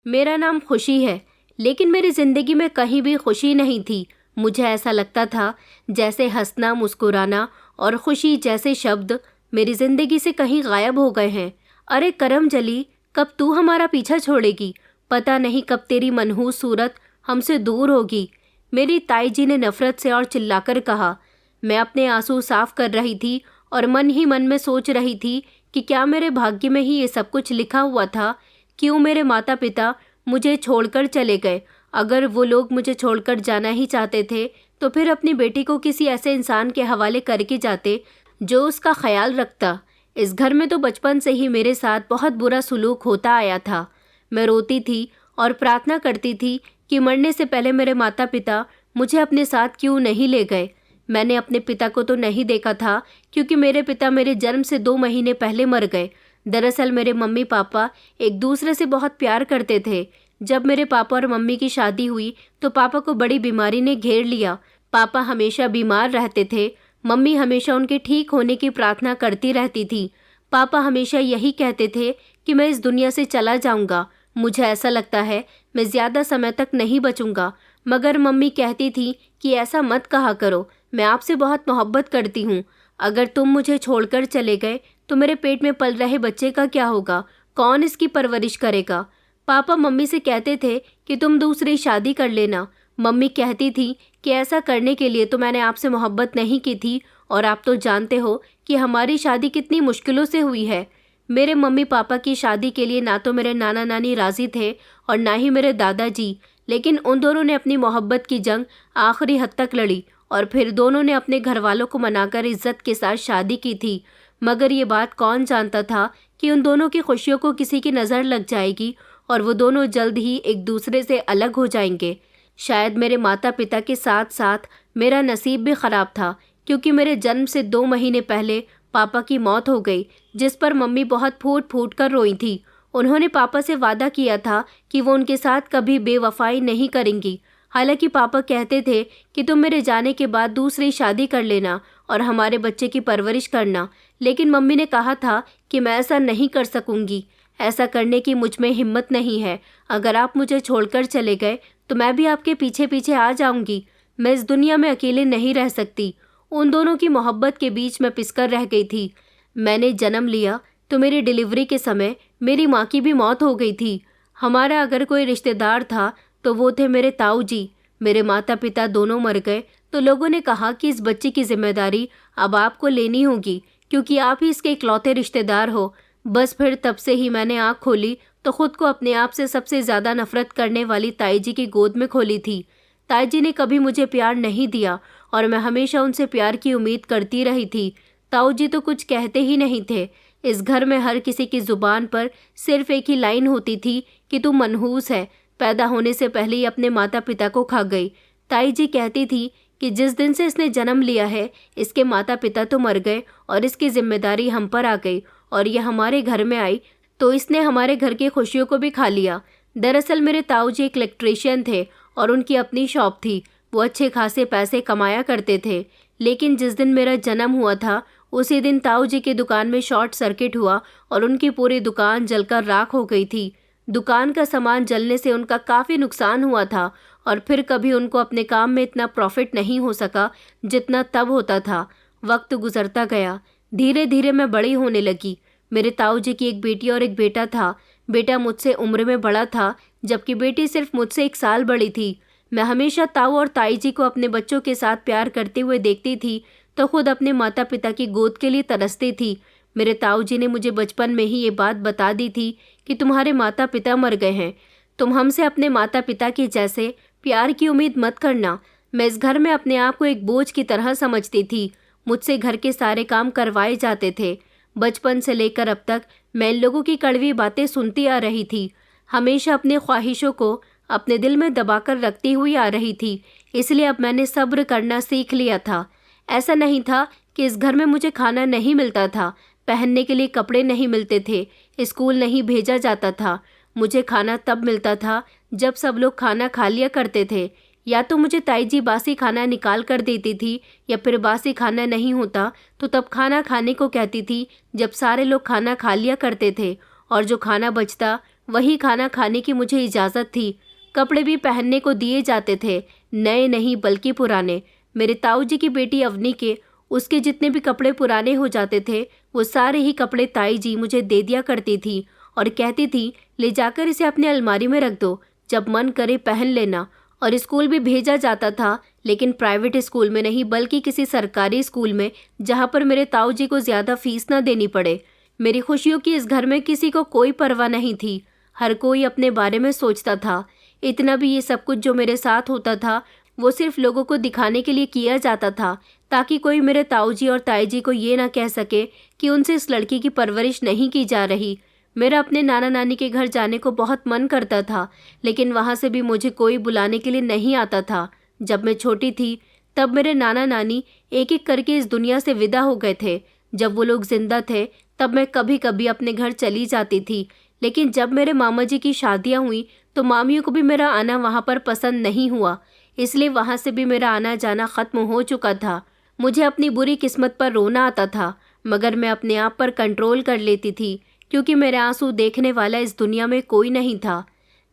मेरा नाम खुशी है, लेकिन मेरी ज़िंदगी में कहीं भी खुशी नहीं थी। मुझे ऐसा लगता था जैसे हंसना, मुस्कुराना और खुशी जैसे शब्द मेरी ज़िंदगी से कहीं गायब हो गए हैं। अरे करमजली, कब तू हमारा पीछा छोड़ेगी? पता नहीं कब तेरी मनहूस सूरत हमसे दूर होगी। मेरी ताई जी ने नफरत से और चिल्लाकर कहा। मैं अपने आंसू साफ कर रही थी और मन ही मन में सोच रही थी कि क्या मेरे भाग्य में ही ये सब कुछ लिखा हुआ था? क्यों मेरे माता पिता मुझे छोड़कर चले गए? अगर वो लोग मुझे छोड़कर जाना ही चाहते थे तो फिर अपनी बेटी को किसी ऐसे इंसान के हवाले करके जाते जो उसका ख्याल रखता। इस घर में तो बचपन से ही मेरे साथ बहुत बुरा सुलूक होता आया था। मैं रोती थी और प्रार्थना करती थी कि मरने से पहले मेरे माता पिता मुझे अपने साथ क्यों नहीं ले गए। मैंने अपने पिता को तो नहीं देखा था क्योंकि मेरे पिता मेरे जन्म से 2 महीने पहले मर गए। दरअसल मेरे मम्मी पापा एक दूसरे से बहुत प्यार करते थे। जब मेरे पापा और मम्मी की शादी हुई तो पापा को बड़ी बीमारी ने घेर लिया। पापा हमेशा बीमार रहते थे। मम्मी हमेशा उनके ठीक होने की प्रार्थना करती रहती थी। पापा हमेशा यही कहते थे कि मैं इस दुनिया से चला जाऊंगा। मुझे ऐसा लगता है मैं ज़्यादा समय तक नहीं बचूंगा, मगर मम्मी कहती थी कि ऐसा मत कहा करो, मैं आपसे बहुत मोहब्बत करती हूँ। अगर तुम मुझे छोड़कर चले गए तो मेरे पेट में पल रहे बच्चे का क्या होगा? कौन इसकी परवरिश करेगा? पापा मम्मी से कहते थे कि तुम दूसरी शादी कर लेना। मम्मी कहती थी कि ऐसा करने के लिए तो मैंने आपसे मोहब्बत नहीं की थी और आप तो जानते हो कि हमारी शादी कितनी मुश्किलों से हुई है। मेरे मम्मी पापा की शादी के लिए ना तो मेरे नाना नानी राज़ी थे और ना ही मेरे दादाजी, लेकिन उन दोनों ने अपनी मोहब्बत की जंग आखिरी हद तक लड़ी और फिर दोनों ने अपने घर वालों को मनाकर इज्जत के साथ शादी की थी। मगर ये बात कौन जानता था कि उन दोनों की खुशियों को किसी की नज़र लग जाएगी और वो दोनों जल्द ही एक दूसरे से अलग हो जाएंगे। शायद मेरे माता पिता के साथ साथ मेरा नसीब भी ख़राब था, क्योंकि मेरे जन्म से 2 महीने पहले पापा की मौत हो गई, जिस पर मम्मी बहुत फूट फूट कर रोई थी। उन्होंने पापा से वादा किया था कि वो उनके साथ कभी बेवफाई नहीं करेंगी। हालांकि पापा कहते थे कि तुम मेरे जाने के बाद दूसरी शादी कर लेना और हमारे बच्चे की परवरिश करना, लेकिन मम्मी ने कहा था कि मैं ऐसा नहीं कर सकूंगी। ऐसा करने की मुझ में हिम्मत नहीं है। अगर आप मुझे छोड़कर चले गए तो मैं भी आपके पीछे पीछे आ जाऊंगी। मैं इस दुनिया में अकेले नहीं रह सकती। उन दोनों की मोहब्बत के बीच मैं पिसकर रह गई थी। मैंने जन्म लिया तो मेरी डिलीवरी के समय मेरी माँ की भी मौत हो गई थी। हमारा अगर कोई रिश्तेदार था तो वो थे मेरे ताऊ जी। मेरे माता पिता दोनों मर गए तो लोगों ने कहा कि इस बच्चे की जिम्मेदारी अब आपको लेनी होगी, क्योंकि आप ही इसके इकलौते रिश्तेदार हो। बस फिर तब से ही मैंने आँख खोली तो खुद को अपने आप से सबसे ज़्यादा नफरत करने वाली ताई जी की गोद में खोली थी। ताई जी ने कभी मुझे प्यार नहीं दिया और मैं हमेशा उनसे प्यार की उम्मीद करती रही थी। ताऊ जी तो कुछ कहते ही नहीं थे। इस घर में हर किसी की ज़ुबान पर सिर्फ एक ही लाइन होती थी कि तू मनहूस है, पैदा होने से पहले ही अपने माता पिता को खा गई। ताई जी कहती थी कि जिस दिन से इसने जन्म लिया है इसके माता पिता तो मर गए और इसकी जिम्मेदारी हम पर आ गई, और ये हमारे घर में आई तो इसने हमारे घर की खुशियों को भी खा लिया। दरअसल मेरे ताऊ जी एक इलेक्ट्रीशियन थे और उनकी अपनी शॉप थी। वो अच्छे खासे पैसे कमाया करते थे, लेकिन जिस दिन मेरा जन्म हुआ था उसी दिन ताऊ जी की दुकान में शॉर्ट सर्किट हुआ और उनकी पूरी दुकान जलकर राख हो गई थी। दुकान का सामान जलने से उनका काफ़ी नुकसान हुआ था और फिर कभी उनको अपने काम में इतना प्रॉफिट नहीं हो सका जितना तब होता था। वक्त गुजरता गया, धीरे धीरे मैं बड़ी होने लगी। मेरे ताऊ जी की एक बेटी और एक बेटा था। बेटा मुझसे उम्र में बड़ा था, जबकि बेटी सिर्फ मुझसे 1 साल बड़ी थी। मैं हमेशा ताऊ और ताई जी को अपने बच्चों के साथ प्यार करते हुए देखती थी तो खुद अपने माता पिता की गोद के लिए तरसती थी। मेरे ताऊ जी ने मुझे बचपन में ही ये बात बता दी थी कि तुम्हारे माता पिता मर गए हैं, तुम हमसे अपने माता पिता के जैसे प्यार की उम्मीद मत करना। मैं इस घर में अपने आप को एक बोझ की तरह समझती थी। मुझसे घर के सारे काम करवाए जाते थे। बचपन से लेकर अब तक मैं इन लोगों की कड़वी बातें सुनती आ रही थी। हमेशा अपनी ख्वाहिशों को अपने दिल में दबाकर रखती हुई आ रही थी, इसलिए अब मैंने सब्र करना सीख लिया था। ऐसा नहीं था कि इस घर में मुझे खाना नहीं मिलता था, पहनने के लिए कपड़े नहीं मिलते थे, स्कूल नहीं भेजा जाता था। मुझे खाना तब मिलता था जब सब लोग खाना खा लिया करते थे। या तो मुझे ताई जी बासी खाना निकाल कर देती थी, या फिर बासी खाना नहीं होता तो तब खाना खाने को कहती थी जब सारे लोग खाना खा लिया करते थे, और जो खाना बचता वही खाना खाने की मुझे इजाज़त थी। कपड़े भी पहनने को दिए जाते थे, नए नहीं बल्कि पुराने। मेरे ताऊ जी की बेटी अवनी के उसके जितने भी कपड़े पुराने हो जाते थे, वो सारे ही कपड़े ताई जी मुझे दे दिया करती थी और कहती थी, ले जाकर इसे अपनी अलमारी में रख दो, जब मन करे पहन लेना। और स्कूल भी भेजा जाता था, लेकिन प्राइवेट स्कूल में नहीं बल्कि किसी सरकारी स्कूल में, जहाँ पर मेरे ताऊ जी को ज़्यादा फीस ना देनी पड़े। मेरी खुशियों की इस घर में किसी को कोई परवाह नहीं थी। हर कोई अपने बारे में सोचता था। इतना भी ये सब कुछ जो मेरे साथ होता था वो सिर्फ लोगों को दिखाने के लिए किया जाता था, ताकि कोई मेरे ताऊ जी और ताई जी को ये ना कह सके कि उनसे इस लड़की की परवरिश नहीं की जा रही। मेरा अपने नाना नानी के घर जाने को बहुत मन करता था, लेकिन वहाँ से भी मुझे कोई बुलाने के लिए नहीं आता था। जब मैं छोटी थी तब मेरे नाना नानी एक एक करके इस दुनिया से विदा हो गए थे। जब वो लोग जिंदा थे तब मैं कभी कभी अपने घर चली जाती थी, लेकिन जब मेरे मामा जी की शादियाँ हुई तो मामियों को भी मेरा आना वहाँ पर पसंद नहीं हुआ, इसलिए वहाँ से भी मेरा आना जाना ख़त्म हो चुका था। मुझे अपनी बुरी किस्मत पर रोना आता था, मगर मैं अपने आप पर कंट्रोल कर लेती थी, क्योंकि मेरे आंसू देखने वाला इस दुनिया में कोई नहीं था।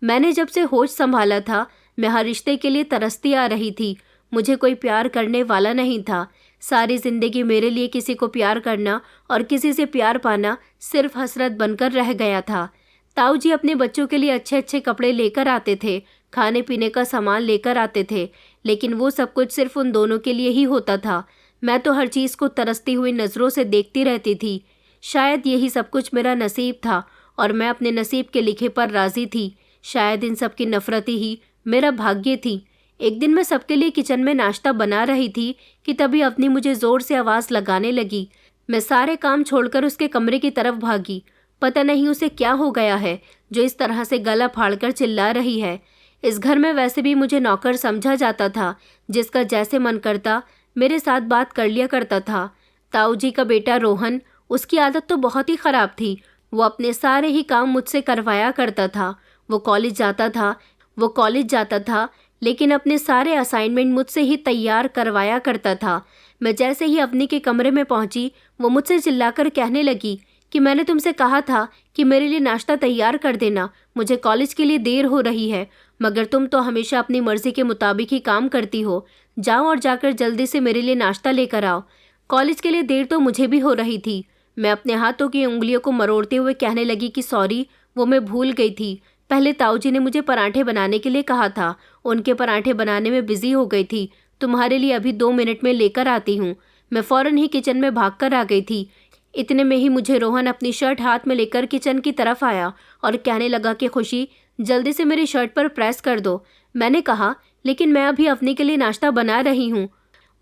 मैंने जब से होश संभाला था, मैं हर रिश्ते के लिए तरसती आ रही थी। मुझे कोई प्यार करने वाला नहीं था। सारी ज़िंदगी मेरे लिए किसी को प्यार करना और किसी से प्यार पाना सिर्फ हसरत बनकर रह गया था। ताऊ जी अपने बच्चों के लिए अच्छे अच्छे कपड़े लेकर आते थे, खाने पीने का सामान लेकर आते थे, लेकिन वो सब कुछ सिर्फ उन दोनों के लिए ही होता था। मैं तो हर चीज़ को तरसती हुई नज़रों से देखती रहती थी। शायद यही सब कुछ मेरा नसीब था और मैं अपने नसीब के लिखे पर राज़ी थी। शायद इन सब की नफ़रती ही मेरा भाग्य थी। एक दिन मैं सबके लिए किचन में नाश्ता बना रही थी कि तभी अवनी मुझे ज़ोर से आवाज़ लगाने लगी। मैं सारे काम छोड़कर उसके कमरे की तरफ भागी। पता नहीं उसे क्या हो गया है जो इस तरह से गला फाड़कर चिल्ला रही है। इस घर में वैसे भी मुझे नौकर समझा जाता था, जिसका जैसे मन करता मेरे साथ बात कर लिया करता था। ताऊ जी का बेटा रोहन, उसकी आदत तो बहुत ही ख़राब थी। वो अपने सारे ही काम मुझसे करवाया करता था। वो कॉलेज जाता था लेकिन अपने सारे असाइनमेंट मुझसे ही तैयार करवाया करता था। मैं जैसे ही अवनी के कमरे में पहुंची, वो मुझसे चिल्लाकर कहने लगी कि मैंने तुमसे कहा था कि मेरे लिए नाश्ता तैयार कर देना, मुझे कॉलेज के लिए देर हो रही है, मगर तुम तो हमेशा अपनी मर्जी के मुताबिक ही काम करती हो। जाओ और जाकर जल्दी से मेरे लिए नाश्ता लेकर आओ। कॉलेज के लिए देर तो मुझे भी हो रही थी। मैं अपने हाथों की उंगलियों को मरोड़ते हुए कहने लगी कि सॉरी, वो मैं भूल गई थी। पहले ताऊ जी ने मुझे पराठे बनाने के लिए कहा था, उनके पराठे बनाने में बिजी हो गई थी। तुम्हारे लिए अभी 2 मिनट में लेकर आती हूँ। मैं फ़ौरन ही किचन में भाग कर आ गई थी। इतने में ही मुझे रोहन अपनी शर्ट हाथ में लेकर किचन की तरफ आया और कहने लगा कि खुशी, जल्दी से मेरी शर्ट पर प्रेस कर दो। मैंने कहा, लेकिन मैं अभी अपने के लिए नाश्ता बना रही हूँ।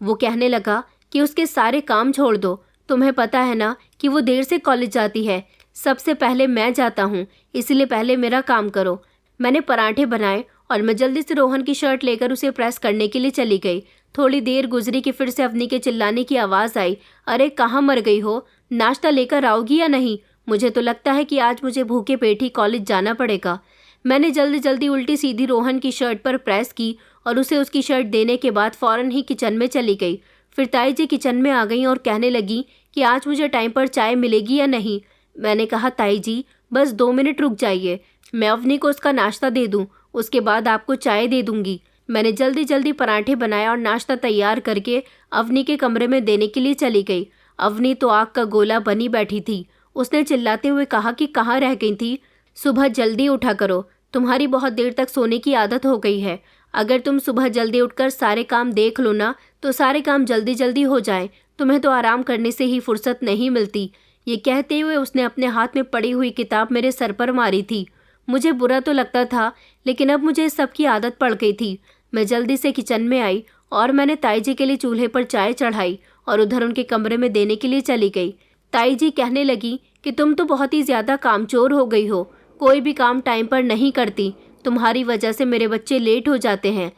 वो कहने लगा कि उसके सारे काम छोड़ दो, तुम्हें पता है ना कि वो देर से कॉलेज जाती है, सबसे पहले मैं जाता हूँ, इसलिए पहले मेरा काम करो। मैंने पराठे बनाए और मैं जल्दी से रोहन की शर्ट लेकर उसे प्रेस करने के लिए चली गई। थोड़ी देर गुजरी कि फिर से अवनी के चिल्लाने की आवाज़ आई, अरे कहाँ मर गई हो, नाश्ता लेकर आओगी या नहीं? मुझे तो लगता है कि आज मुझे भूखे पेट ही कॉलेज जाना पड़ेगा। मैंने जल्दी जल्दी उल्टी सीधी रोहन की शर्ट पर प्रेस की और उसे उसकी शर्ट देने के बाद फ़ौरन ही किचन में चली गई। फिर ताई जी किचन में आ गई और कहने लगी कि आज मुझे टाइम पर चाय मिलेगी या नहीं। मैंने कहा, ताई जी बस 2 मिनट रुक जाइए, मैं अवनी को उसका नाश्ता दे दूँ, उसके बाद आपको चाय दे दूँगी। मैंने जल्दी जल्दी पराठे बनाया और नाश्ता तैयार करके अवनी के कमरे में देने के लिए चली गई। अवनी तो आग का गोला बनी बैठी थी। उसने चिल्लाते हुए कहा कि कहाँ रह गई थी, सुबह जल्दी उठा करो, तुम्हारी बहुत देर तक सोने की आदत हो गई है। अगर तुम सुबह जल्दी उठकर सारे काम देख लो ना तो सारे काम जल्दी जल्दी हो जाएं, तुम्हें तो आराम करने से ही फुर्सत नहीं मिलती। ये कहते हुए उसने अपने हाथ में पड़ी हुई किताब मेरे सर पर मारी थी। मुझे बुरा तो लगता था, लेकिन अब मुझे इस सब की आदत पड़ गई थी। मैं जल्दी से किचन में आई और मैंने ताई जी के लिए चूल्हे पर चाय चढ़ाई और उधर उनके कमरे में देने के लिए चली गई। ताई जी कहने लगी कि तुम तो बहुत ही ज़्यादा कामचोर हो गई हो, कोई भी काम टाइम पर नहीं करती, तुम्हारी वजह से मेरे बच्चे लेट हो जाते हैं।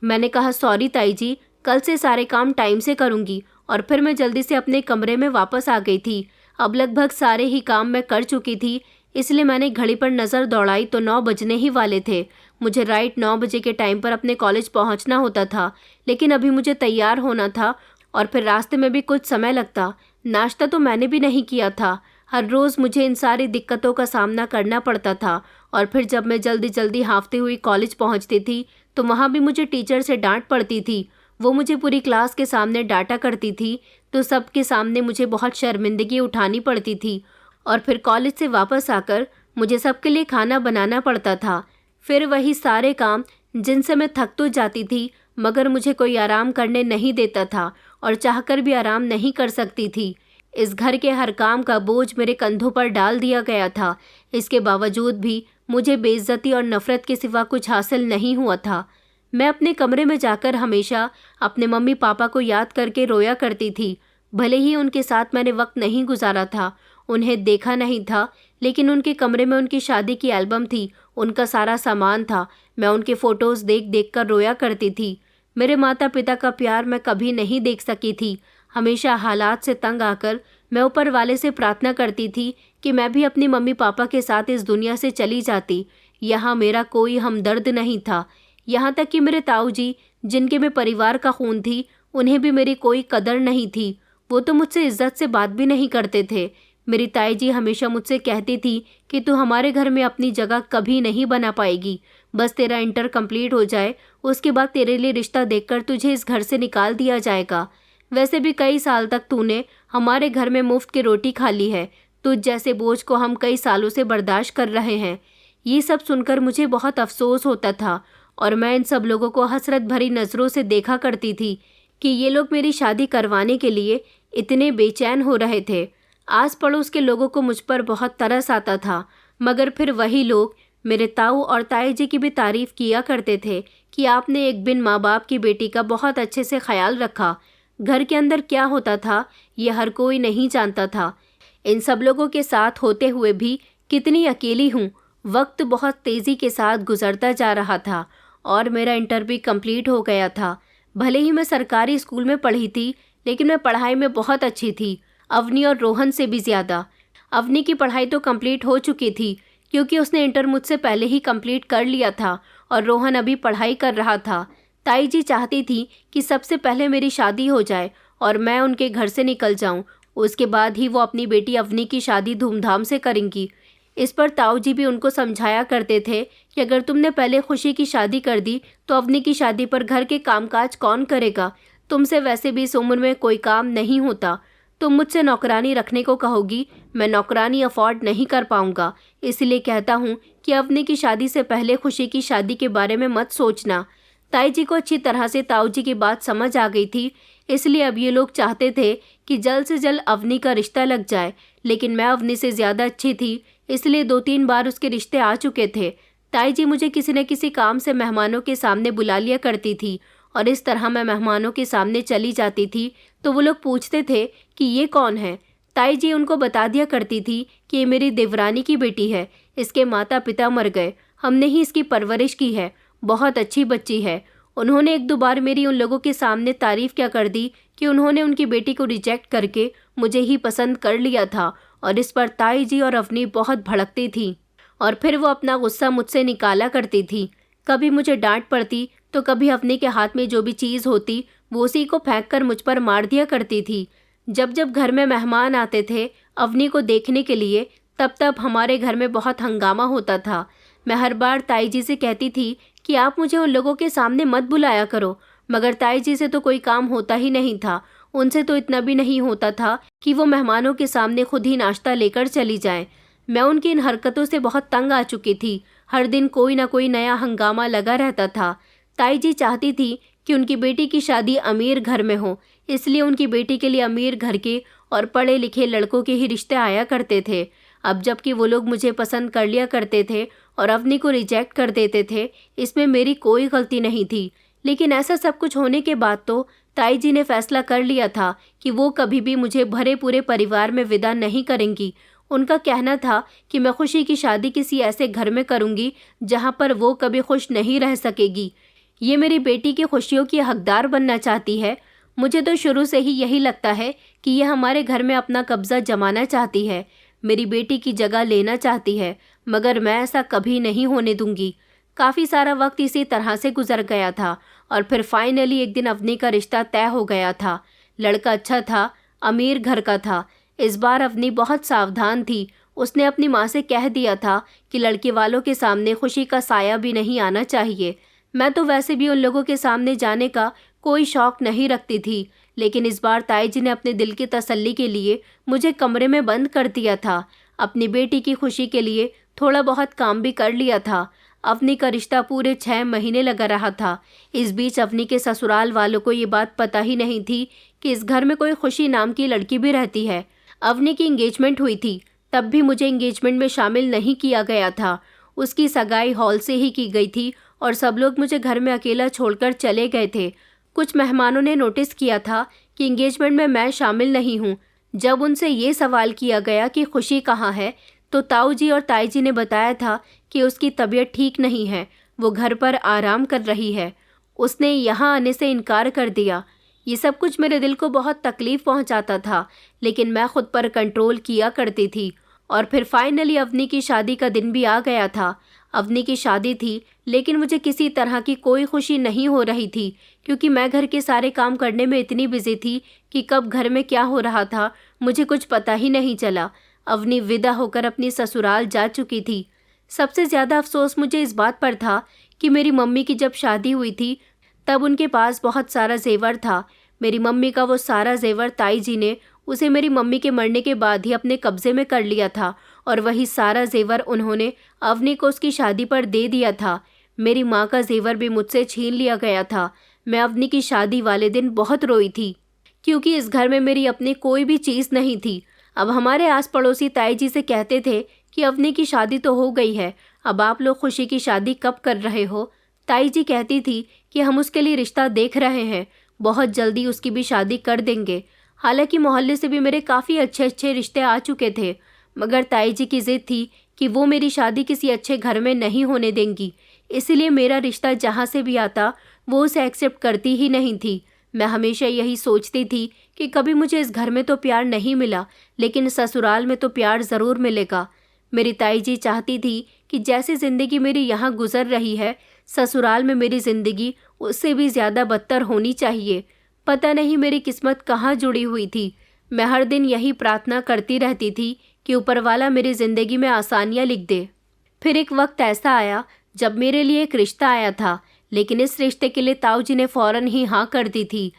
मैंने कहा, सॉरी ताई जी, कल से सारे काम टाइम से करूँगी। और फिर मैं जल्दी से अपने कमरे में वापस आ गई थी। अब लगभग सारे ही काम मैं कर चुकी थी, इसलिए मैंने घड़ी पर नज़र दौड़ाई तो 9 बजने ही वाले थे। मुझे राइट 9 बजे के टाइम पर अपने कॉलेज पहुंचना होता था, लेकिन अभी मुझे तैयार होना था और फिर रास्ते में भी कुछ समय लगता। नाश्ता तो मैंने भी नहीं किया था। हर रोज़ मुझे इन सारी दिक्कतों का सामना करना पड़ता था। और फिर जब मैं जल्दी जल्दी हाँफते हुई कॉलेज पहुँचती थी तो वहाँ भी मुझे टीचर से डांट पड़ती थी। वो मुझे पूरी क्लास के सामने डांटा करती थी, तो सबके सामने मुझे बहुत शर्मिंदगी उठानी पड़ती थी। और फिर कॉलेज से वापस आकर मुझे सबके लिए खाना बनाना पड़ता था। फिर वही सारे काम जिनसे मैं थक तो जाती थी, मगर मुझे कोई आराम करने नहीं देता था और चाहकर भी आराम नहीं कर सकती थी। इस घर के हर काम का बोझ मेरे कंधों पर डाल दिया गया था। इसके बावजूद भी मुझे बेइज्जती और नफरत के सिवा कुछ हासिल नहीं हुआ था। मैं अपने कमरे में जाकर हमेशा अपने मम्मी पापा को याद करके रोया करती थी। भले ही उनके साथ मैंने वक्त नहीं गुजारा था, उन्हें देखा नहीं था, लेकिन उनके कमरे में उनकी शादी की एल्बम थी, उनका सारा सामान था। मैं उनके फ़ोटोज़ देख देख कर रोया करती थी। मेरे माता पिता का प्यार मैं कभी नहीं देख सकी थी। हमेशा हालात से तंग आकर मैं ऊपर वाले से प्रार्थना करती थी कि मैं भी अपनी मम्मी पापा के साथ इस दुनिया से चली जाती। यहाँ मेरा कोई हमदर्द नहीं था। यहाँ तक कि मेरे ताऊ जी, जिनके मैं परिवार का खून थी, उन्हें भी मेरी कोई कदर नहीं थी। वो तो मुझसे इज्जत से बात भी नहीं करते थे। मेरी ताई जी हमेशा मुझसे कहती थी कि तू हमारे घर में अपनी जगह कभी नहीं बना पाएगी। बस तेरा इंटर कंप्लीट हो जाए, उसके बाद तेरे लिए रिश्ता देखकर तुझे इस घर से निकाल दिया जाएगा। वैसे भी कई साल तक तूने हमारे घर में मुफ्त की रोटी खा ली है। तुझ जैसे बोझ को हम कई सालों से बर्दाश्त कर रहे हैं। ये सब सुनकर मुझे बहुत अफसोस होता था और मैं इन सब लोगों को हसरत भरी नज़रों से देखा करती थी कि ये लोग मेरी शादी करवाने के लिए इतने बेचैन हो रहे थे। आस पड़ोस के लोगों को मुझ पर बहुत तरस आता था, मगर फिर वही लोग मेरे ताऊ और ताई जी की भी तारीफ किया करते थे कि आपने एक बिन माँ बाप की बेटी का बहुत अच्छे से ख्याल रखा। घर के अंदर क्या होता था ये हर कोई नहीं जानता था। इन सब लोगों के साथ होते हुए भी कितनी अकेली हूँ। वक्त बहुत तेज़ी के साथ गुजरता जा रहा था और मेरा इंटर भी कंप्लीट हो गया था। भले ही मैं सरकारी स्कूल में पढ़ी थी, लेकिन मैं पढ़ाई में बहुत अच्छी थी, अवनी और रोहन से भी ज़्यादा। अवनी की पढ़ाई तो कंप्लीट हो चुकी थी क्योंकि उसने इंटर मुझसे पहले ही कंप्लीट कर लिया था और रोहन अभी पढ़ाई कर रहा था। ताई जी चाहती थी कि सबसे पहले मेरी शादी हो जाए और मैं उनके घर से निकल जाऊं। उसके बाद ही वो अपनी बेटी अवनी की शादी धूमधाम से करेंगी। इस पर ताऊ जी भी उनको समझाया करते थे कि अगर तुमने पहले खुशी की शादी कर दी तो अवनी की शादी पर घर के कामकाज कौन करेगा। तुमसे वैसे भी इस उम्र में कोई काम नहीं होता। तुम मुझसे नौकरानी रखने को कहोगी, मैं नौकरानी अफोर्ड नहीं कर पाऊंगा। इसलिए कहता हूँ कि अवनी की शादी से पहले खुशी की शादी के बारे में मत सोचना। ताई जी को अच्छी तरह से ताऊ जी की बात समझ आ गई थी, इसलिए अब ये लोग चाहते थे कि जल्द से जल्द अवनी का रिश्ता लग जाए। लेकिन मैं अवनी से ज़्यादा अच्छी थी, इसलिए 2-3 बार उसके रिश्ते आ चुके थे। ताई जी मुझे किसी न किसी काम से मेहमानों के सामने बुला लिया करती थी और इस तरह मैं मेहमानों के सामने चली जाती थी तो वो लोग पूछते थे कि ये कौन है। ताई जी उनको बता दिया करती थी कि ये मेरी देवरानी की बेटी है, इसके माता पिता मर गए, हमने ही इसकी परवरिश की है, बहुत अच्छी बच्ची है। उन्होंने 1-2 बार मेरी उन लोगों के सामने तारीफ़ क्या कर दी कि उन्होंने उनकी बेटी को रिजेक्ट करके मुझे ही पसंद कर लिया था और इस पर ताई जी और अवनी बहुत भड़कती थी और फिर वो अपना गुस्सा मुझसे निकाला करती थी। कभी मुझे डांट पड़ती तो कभी अवनी के हाथ में जो भी चीज़ होती वो उसी को फेंक कर मुझ पर मार दिया करती थी। जब जब घर में मेहमान आते थे अवनी को देखने के लिए, तब तब हमारे घर में बहुत हंगामा होता था। मैं हर बार ताई जी से कहती थी कि आप मुझे उन लोगों के सामने मत बुलाया करो, मगर ताई जी से तो कोई काम होता ही नहीं था। उनसे तो इतना भी नहीं होता था कि वो मेहमानों के सामने खुद ही नाश्ता लेकर चली जाएं। मैं उनकी इन हरकतों से बहुत तंग आ चुकी थी। हर दिन कोई ना कोई नया हंगामा लगा रहता था। ताई जी चाहती थी कि उनकी बेटी की शादी अमीर घर में हो, इसलिए उनकी बेटी के लिए अमीर घर के और पढ़े लिखे लड़कों के ही रिश्ते आया करते थे। अब जबकि वो लोग मुझे पसंद कर लिया करते थे और अवनी को रिजेक्ट कर देते थे, इसमें मेरी कोई गलती नहीं थी। लेकिन ऐसा सब कुछ होने के बाद तो ताई जी ने फैसला कर लिया था कि वो कभी भी मुझे भरे पूरे परिवार में विदा नहीं करेंगी। उनका कहना था कि मैं खुशी की शादी किसी ऐसे घर में करूंगी जहाँ पर वो कभी खुश नहीं रह सकेगी। ये मेरी बेटी की खुशियों की हकदार बनना चाहती है। मुझे तो शुरू से ही यही लगता है कि ये हमारे घर में अपना कब्जा जमाना चाहती है, मेरी बेटी की जगह लेना चाहती है, मगर मैं ऐसा कभी नहीं होने दूंगी। काफ़ी सारा वक्त इसी तरह से गुजर गया था और फिर फाइनली एक दिन अवनी का रिश्ता तय हो गया था। लड़का अच्छा था, अमीर घर का था, इस बार अवनी बहुत सावधान थी। उसने अपनी माँ से कह दिया था कि लड़के वालों के सामने खुशी का साया भी नहीं आना चाहिए। मैं तो वैसे भी उन लोगों के सामने जाने का कोई शौक नहीं रखती थी, लेकिन इस बार ताई जी ने अपने दिल की तसल्ली के लिए मुझे कमरे में बंद कर दिया था। अपनी बेटी की खुशी के लिए थोड़ा बहुत काम भी कर लिया था। अवनी का रिश्ता पूरे 6 महीने लगा रहा था। इस बीच अवनी के ससुराल वालों को ये बात पता ही नहीं थी कि इस घर में कोई खुशी नाम की लड़की भी रहती है। अवनी की एंगेजमेंट हुई थी, तब भी मुझे एंगेजमेंट में शामिल नहीं किया गया था। उसकी सगाई हॉल से ही की गई थी और सब लोग मुझे घर में अकेला छोड़कर चले गए थे। कुछ मेहमानों ने नोटिस किया था कि एंगेजमेंट में मैं शामिल नहीं हूँ। जब उनसे ये सवाल किया गया कि खुशी कहाँ है, तो ताऊ जी और ताई जी ने बताया था कि उसकी तबीयत ठीक नहीं है, वो घर पर आराम कर रही है। उसने यहाँ आने से इनकार कर दिया। ये सब कुछ मेरे दिल को बहुत तकलीफ पहुँचाता था, लेकिन मैं खुद पर कंट्रोल किया करती थी। और फिर फाइनली अवनी की शादी का दिन भी आ गया था। अवनी की शादी थी, लेकिन मुझे किसी तरह की कोई खुशी नहीं हो रही थी, क्योंकि मैं घर के सारे काम करने में इतनी बिजी थी कि कब घर में क्या हो रहा था मुझे कुछ पता ही नहीं चला। अवनी विदा होकर अपनी ससुराल जा चुकी थी। सबसे ज़्यादा अफसोस मुझे इस बात पर था कि मेरी मम्मी की जब शादी हुई थी तब उनके पास बहुत सारा जेवर था। मेरी मम्मी का वो सारा जेवर ताई जी ने उसे मेरी मम्मी के मरने के बाद ही अपने कब्जे में कर लिया था, और वही सारा जेवर उन्होंने अवनी को उसकी शादी पर दे दिया था। मेरी माँ का जेवर भी मुझसे छीन लिया गया था। मैं अवनी की शादी वाले दिन बहुत रोई थी, क्योंकि इस घर में मेरी अपनी कोई भी चीज़ नहीं थी। अब हमारे आस पड़ोसी ताई जी से कहते थे कि अवनी की शादी तो हो गई है, अब आप लोग खुशी की शादी कब कर रहे हो। ताई जी कहती थी कि हम उसके लिए रिश्ता देख रहे हैं, बहुत जल्दी उसकी भी शादी कर देंगे। हालांकि मोहल्ले से भी मेरे काफ़ी अच्छे अच्छे रिश्ते आ चुके थे, मगर ताई जी की ज़िद थी कि वो मेरी शादी किसी अच्छे घर में नहीं होने देंगी। इसीलिए मेरा रिश्ता जहाँ से भी आता वो उसे एक्सेप्ट करती ही नहीं थी। मैं हमेशा यही सोचती थी कि कभी मुझे इस घर में तो प्यार नहीं मिला, लेकिन ससुराल में तो प्यार ज़रूर मिलेगा। मेरी ताई जी चाहती थी कि जैसी ज़िंदगी मेरी यहाँ गुजर रही है, ससुराल में मेरी ज़िंदगी उससे भी ज़्यादा बदतर होनी चाहिए। पता नहीं मेरी किस्मत कहाँ जुड़ी हुई थी। मैं हर दिन यही प्रार्थना करती रहती थी कि ऊपर वाला मेरी ज़िंदगी में आसानियाँ लिख दे। फिर एक वक्त ऐसा आया जब मेरे लिए एक रिश्ता आया था, लेकिन इस रिश्ते के लिए ताऊ जी ने फ़ौरन ही हाँ कर दी थी।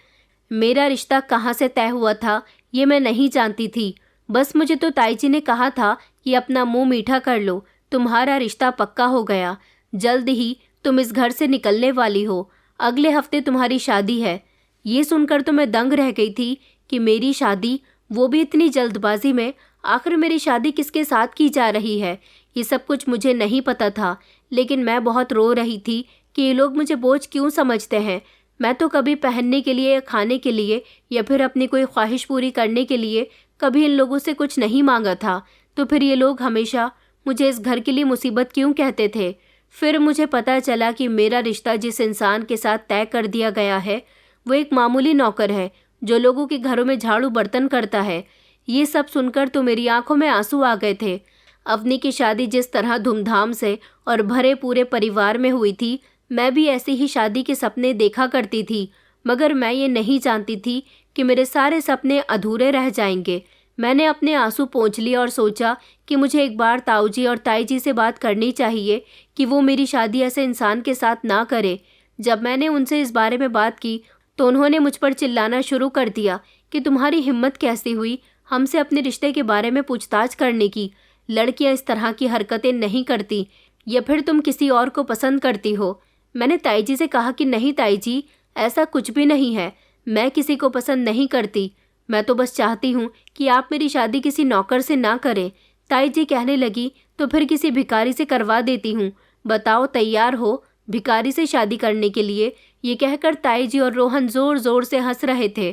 मेरा रिश्ता कहाँ से तय हुआ था ये मैं नहीं जानती थी। बस मुझे तो ताई जी ने कहा था कि अपना मुंह मीठा कर लो, तुम्हारा रिश्ता पक्का हो गया, जल्द ही तुम इस घर से निकलने वाली हो, अगले हफ्ते तुम्हारी शादी है। ये सुनकर तो मैं दंग रह गई थी कि मेरी शादी, वो भी इतनी जल्दबाजी में। आखिर मेरी शादी किसके साथ की जा रही है, ये सब कुछ मुझे नहीं पता था, लेकिन मैं बहुत रो रही थी कि ये लोग मुझे बोझ क्यों समझते हैं। मैं तो कभी पहनने के लिए या खाने के लिए या फिर अपनी कोई ख्वाहिश पूरी करने के लिए कभी इन लोगों से कुछ नहीं मांगा था, तो फिर ये लोग हमेशा मुझे इस घर के लिए मुसीबत क्यों कहते थे। फिर मुझे पता चला कि मेरा रिश्ता जिस इंसान के साथ तय कर दिया गया है वो एक मामूली नौकर है जो लोगों के घरों में झाड़ू बर्तन करता है। ये सब सुनकर तो मेरी आंखों में आंसू आ गए थे। अवनी की शादी जिस तरह धूमधाम से और भरे पूरे परिवार में हुई थी, मैं भी ऐसी ही शादी के सपने देखा करती थी, मगर मैं ये नहीं जानती थी कि मेरे सारे सपने अधूरे रह जाएंगे। मैंने अपने आंसू पोंछ लिए और सोचा कि मुझे एक बार ताऊ जी और ताई जी से बात करनी चाहिए कि वो मेरी शादी ऐसे इंसान के साथ ना करे। जब मैंने उनसे इस बारे में बात की तो उन्होंने मुझ पर चिल्लाना शुरू कर दिया कि तुम्हारी हिम्मत कैसी हुई हमसे अपने रिश्ते के बारे में पूछताछ करने की। लड़कियां इस तरह की हरकतें नहीं करती, या फिर तुम किसी और को पसंद करती हो। मैंने ताई जी से कहा कि नहीं ताई जी, ऐसा कुछ भी नहीं है, मैं किसी को पसंद नहीं करती, मैं तो बस चाहती हूँ कि आप मेरी शादी किसी नौकर से ना करें। ताई जी कहने लगी, तो फिर किसी भिखारी से करवा देती हूँ, बताओ तैयार हो भिखारी से शादी करने के लिए। ये कहकर ताई जी और रोहन जोर जोर से हंस रहे थे।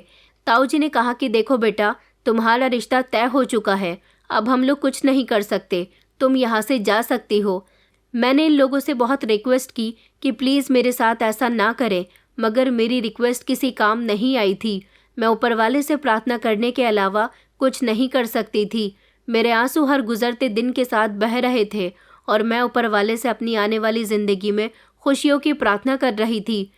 ताऊ जी ने कहा कि देखो बेटा, तुम्हारा रिश्ता तय हो चुका है, अब हम लोग कुछ नहीं कर सकते, तुम यहाँ से जा सकती हो। मैंने इन लोगों से बहुत रिक्वेस्ट की कि प्लीज़ मेरे साथ ऐसा ना करें, मगर मेरी रिक्वेस्ट किसी काम नहीं आई थी। मैं ऊपर वाले से प्रार्थना करने के अलावा कुछ नहीं कर सकती थी। मेरे आंसू हर गुजरते दिन के साथ बह रहे थे और मैं ऊपर वाले से अपनी आने वाली ज़िंदगी में खुशियों की प्रार्थना कर रही थी।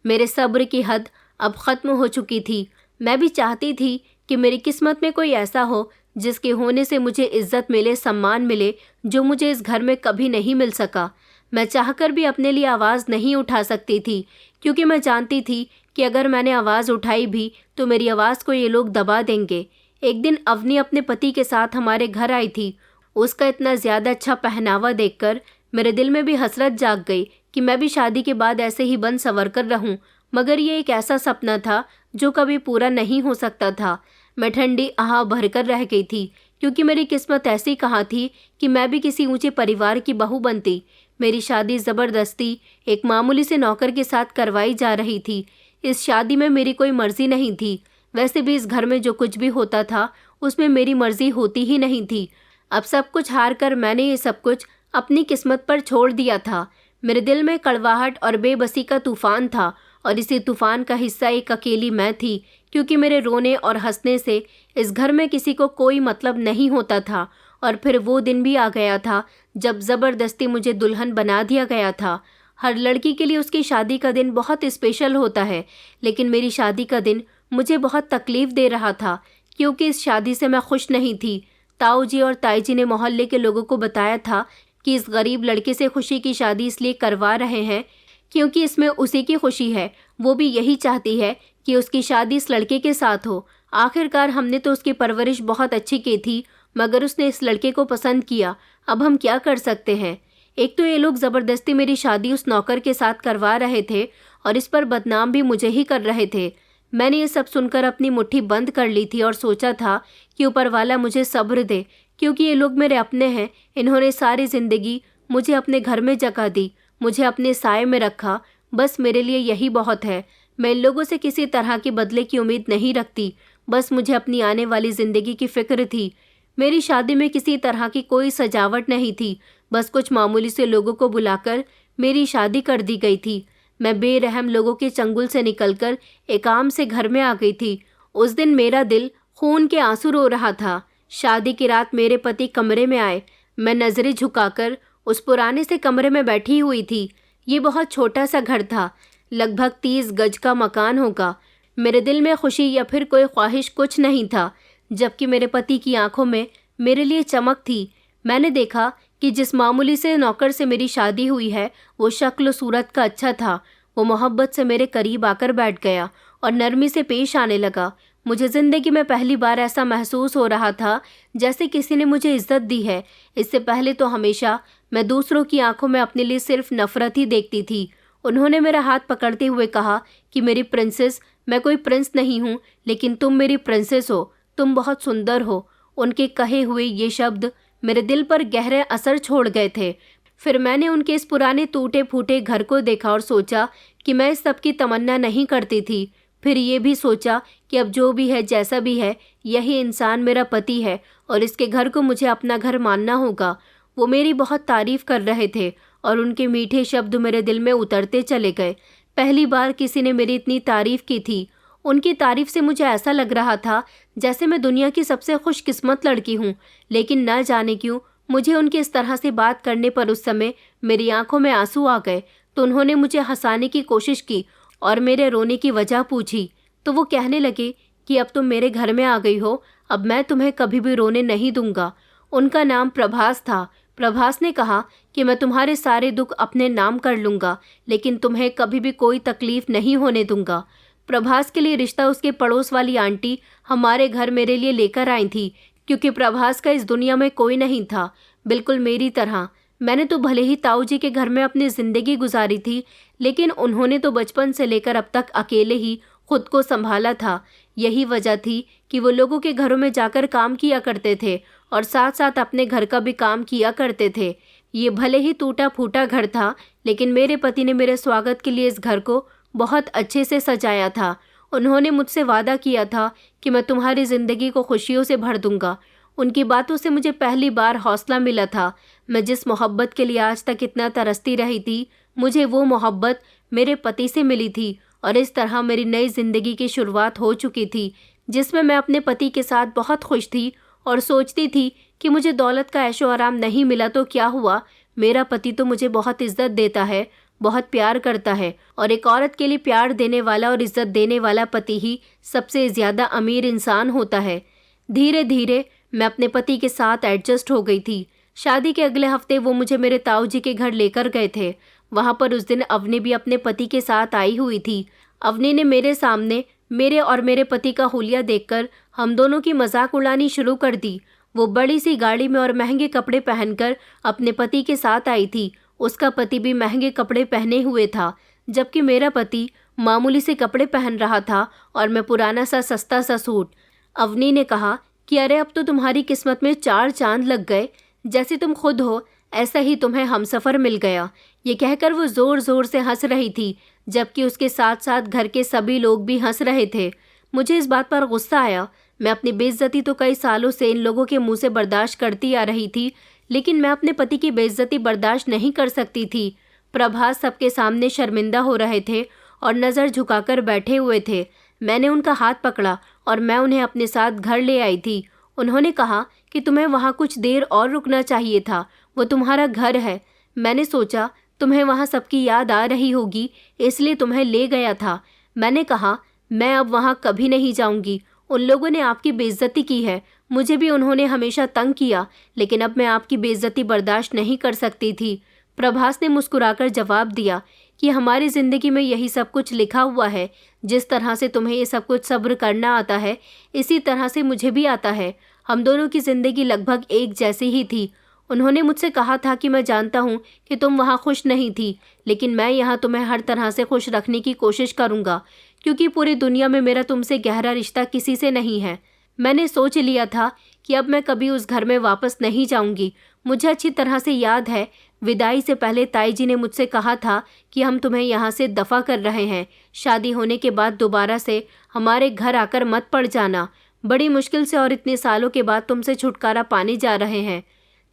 मेरे सब्र की हद अब ख़त्म हो चुकी थी। मैं भी चाहती थी कि मेरी किस्मत में कोई ऐसा हो जिसके होने से मुझे इज्जत मिले, सम्मान मिले, जो मुझे इस घर में कभी नहीं मिल सका। मैं चाहकर भी अपने लिए आवाज़ नहीं उठा सकती थी, क्योंकि मैं जानती थी कि अगर मैंने आवाज़ उठाई भी तो मेरी आवाज़ को ये लोग दबा देंगे। एक दिन अवनी अपने पति के साथ हमारे घर आई थी। उसका इतना ज़्यादा अच्छा पहनावा देखकर मेरे दिल में भी हसरत जाग गई कि मैं भी शादी के बाद ऐसे ही बन संवर कर रहूं। मगर ये एक ऐसा सपना था जो कभी पूरा नहीं हो सकता था। मैं ठंडी आह भरकर रह गई थी, क्योंकि मेरी किस्मत ऐसी कहाँ थी कि मैं भी किसी ऊंचे परिवार की बहू बनती। मेरी शादी ज़बरदस्ती एक मामूली से नौकर के साथ करवाई जा रही थी। इस शादी में मेरी कोई मर्जी नहीं थी। वैसे भी इस घर में जो कुछ भी होता था उसमें मेरी मर्जी होती ही नहीं थी। अब सब कुछ हार कर मैंने ये सब कुछ अपनी किस्मत पर छोड़ दिया था। मेरे दिल में कड़वाहट और बेबसी का तूफान था, और इसी तूफान का हिस्सा एक अकेली मैं थी, क्योंकि मेरे रोने और हंसने से इस घर में किसी को कोई मतलब नहीं होता था। और फिर वो दिन भी आ गया था जब ज़बरदस्ती मुझे दुल्हन बना दिया गया था। हर लड़की के लिए उसकी शादी का दिन बहुत स्पेशल होता है, लेकिन मेरी शादी का दिन मुझे बहुत तकलीफ़ दे रहा था, क्योंकि इस शादी से मैं खुश नहीं थी। ताऊ जी और ताई जी ने मोहल्ले के लोगों को बताया था कि इस गरीब लड़के से खुशी की शादी इसलिए करवा रहे हैं क्योंकि इसमें उसी की खुशी है। वो भी यही चाहती है कि उसकी शादी इस लड़के के साथ हो। आखिरकार हमने तो उसकी परवरिश बहुत अच्छी की थी, मगर उसने इस लड़के को पसंद किया। अब हम क्या कर सकते हैं। एक तो ये लोग ज़बरदस्ती मेरी शादी उस नौकर के साथ करवा रहे थे, और इस पर बदनाम भी मुझे ही कर रहे थे। मैंने ये सब सुनकर अपनी मुट्ठी बंद कर ली थी और सोचा था कि ऊपर वाला मुझे सब्र दे, क्योंकि ये लोग मेरे अपने हैं। इन्होंने सारी ज़िंदगी मुझे अपने घर में जगह दी, मुझे अपने साए में रखा। बस मेरे लिए यही बहुत है। मैं इन लोगों से किसी तरह के बदले की उम्मीद नहीं रखती। बस मुझे अपनी आने वाली ज़िंदगी की फ़िक्र थी। मेरी शादी में किसी तरह की कोई सजावट नहीं थी। बस कुछ मामूली से लोगों को बुलाकर मेरी शादी कर दी गई थी। मैं बेरहम लोगों के चंगुल से निकलकर एक आम से घर में आ गई थी। उस दिन मेरा दिल खून के आंसू रो रहा था। शादी की रात मेरे पति कमरे में आए। मैं नज़रें झुकाकर उस पुराने से कमरे में बैठी हुई थी। ये बहुत छोटा सा घर था, लगभग 30 गज का मकान होगा। मेरे दिल में खुशी या फिर कोई ख्वाहिश कुछ नहीं था, जबकि मेरे पति की आंखों में मेरे लिए चमक थी। मैंने देखा कि जिस मामूली से नौकर से मेरी शादी हुई है वो शक्ल सूरत का अच्छा था। वो मोहब्बत से मेरे करीब आकर बैठ गया और नरमी से पेश आने लगा। मुझे ज़िंदगी में पहली बार ऐसा महसूस हो रहा था जैसे किसी ने मुझे इज्जत दी है। इससे पहले तो हमेशा मैं दूसरों की आंखों में अपने लिए सिर्फ नफरत ही देखती थी। उन्होंने मेरा हाथ पकड़ते हुए कहा कि मेरी प्रिंसेस, मैं कोई प्रिंस नहीं हूँ, लेकिन तुम मेरी प्रिंसेस हो। तुम बहुत सुंदर हो। उनके कहे हुए ये शब्द मेरे दिल पर गहरे असर छोड़ गए थे। फिर मैंने उनके इस पुराने टूटे फूटे घर को देखा और सोचा कि मैं इस सब की तमन्ना नहीं करती थी। फिर ये भी सोचा कि अब जो भी है, जैसा भी है, यही इंसान मेरा पति है और इसके घर को मुझे अपना घर मानना होगा। वो मेरी बहुत तारीफ़ कर रहे थे और उनके मीठे शब्द मेरे दिल में उतरते चले गए। पहली बार किसी ने मेरी इतनी तारीफ़ की थी। उनकी तारीफ़ से मुझे ऐसा लग रहा था जैसे मैं दुनिया की सबसे खुशकिस्मत लड़की हूँ। लेकिन न जाने क्यों मुझे उनके इस तरह से बात करने पर उस समय मेरी आंखों में आंसू आ गए। तो उन्होंने मुझे हंसाने की कोशिश की और मेरे रोने की वजह पूछी। तो वो कहने लगे कि अब तुम मेरे घर में आ गई हो, अब मैं तुम्हें कभी भी रोने नहीं दूंगा। उनका नाम प्रभास था। प्रभास ने कहा कि मैं तुम्हारे सारे दुख अपने नाम कर लूँगा, लेकिन तुम्हें कभी भी कोई तकलीफ़ नहीं होने दूंगा। प्रभास के लिए रिश्ता उसके पड़ोस वाली आंटी हमारे घर मेरे लिए लेकर आई थी, क्योंकि प्रभास का इस दुनिया में कोई नहीं था, बिल्कुल मेरी तरह। मैंने तो भले ही ताऊ जी के घर में अपनी ज़िंदगी गुजारी थी, लेकिन उन्होंने तो बचपन से लेकर अब तक अकेले ही खुद को संभाला था। यही वजह थी कि वो लोगों के घरों में जाकर काम किया करते थे और साथ साथ अपने घर का भी काम किया करते थे। ये भले ही टूटा फूटा घर था, लेकिन मेरे पति ने मेरे स्वागत के लिए इस घर को बहुत अच्छे से सजाया था। उन्होंने मुझसे वादा किया था कि मैं तुम्हारी ज़िंदगी को खुशियों से भर दूंगा। उनकी बातों से मुझे पहली बार हौसला मिला था। मैं जिस मोहब्बत के लिए आज तक इतना तरसती रही थी, मुझे वो मोहब्बत मेरे पति से मिली थी और इस तरह मेरी नई ज़िंदगी की शुरुआत हो चुकी थी, जिसमें मैं अपने पति के साथ बहुत खुश थी और सोचती थी कि मुझे दौलत का ऐशो आराम नहीं मिला तो क्या हुआ, मेरा पति तो मुझे बहुत इज्जत देता है, बहुत प्यार करता है, और एक औरत के लिए प्यार देने वाला और इज्जत देने वाला पति ही सबसे ज़्यादा अमीर इंसान होता है। धीरे धीरे मैं अपने पति के साथ एडजस्ट हो गई थी। शादी के अगले हफ्ते वो मुझे मेरे ताऊ जी के घर लेकर गए थे। वहाँ पर उस दिन अवनी भी अपने पति के साथ आई हुई थी। अवनी ने मेरे सामने मेरे और मेरे पति का हुलिया देखकर हम दोनों की मजाक उड़ानी शुरू कर दी। वो बड़ी सी गाड़ी में और महंगे कपड़े पहनकर अपने पति के साथ आई थी। उसका पति भी महंगे कपड़े पहने हुए था, जबकि मेरा पति मामूली से कपड़े पहन रहा था और मैं पुराना सा सस्ता सा सूट। अवनी ने कहा कि अरे अब तो तुम्हारी किस्मत में 4 चांद लग गए, जैसे तुम खुद हो ऐसा ही तुम्हें हमसफ़र मिल गया। ये कहकर वो ज़ोर ज़ोर से हंस रही थी, जबकि उसके साथ साथ घर के सभी लोग भी हंस रहे थे। मुझे इस बात पर गुस्सा आया। मैं अपनी बेइज्जती तो कई सालों से इन लोगों के मुंह से बर्दाश्त करती आ रही थी, लेकिन मैं अपने पति की बेइज्जती बर्दाश्त नहीं कर सकती थी। प्रभास सबके सामने शर्मिंदा हो रहे थे और नज़र झुकाकर बैठे हुए थे। मैंने उनका हाथ पकड़ा और मैं उन्हें अपने साथ घर ले आई थी। उन्होंने कहा कि तुम्हें वहाँ कुछ देर और रुकना चाहिए था, वो तुम्हारा घर है। मैंने सोचा तुम्हें वहाँ सबकी याद आ रही होगी, इसलिए तुम्हें ले गया था। मैंने कहा मैं अब वहाँ कभी नहीं जाऊँगी। उन लोगों ने आपकी बेइज्जती की है, मुझे भी उन्होंने हमेशा तंग किया, लेकिन अब मैं आपकी बेइज्जती बर्दाश्त नहीं कर सकती थी। प्रभास ने मुस्कुराकर जवाब दिया कि हमारी ज़िंदगी में यही सब कुछ लिखा हुआ है। जिस तरह से तुम्हें ये सब कुछ सब्र करना आता है, इसी तरह से मुझे भी आता है। हम दोनों की ज़िंदगी लगभग एक जैसी ही थी। उन्होंने मुझसे कहा था कि मैं जानता हूँ कि तुम वहाँ खुश नहीं थी, लेकिन मैं यहाँ तुम्हें हर तरह से खुश रखने की कोशिश करूँगा, क्योंकि पूरी दुनिया में मेरा तुमसे गहरा रिश्ता किसी से नहीं है। मैंने सोच लिया था कि अब मैं कभी उस घर में वापस नहीं जाऊँगी। मुझे अच्छी तरह से याद है, विदाई से पहले ताई जी ने मुझसे कहा था कि हम तुम्हें यहाँ से दफ़ा कर रहे हैं। शादी होने के बाद दोबारा से हमारे घर आकर मत पड़ जाना। बड़ी मुश्किल से और इतने सालों के बाद तुमसे छुटकारा पाने जा रहे हैं।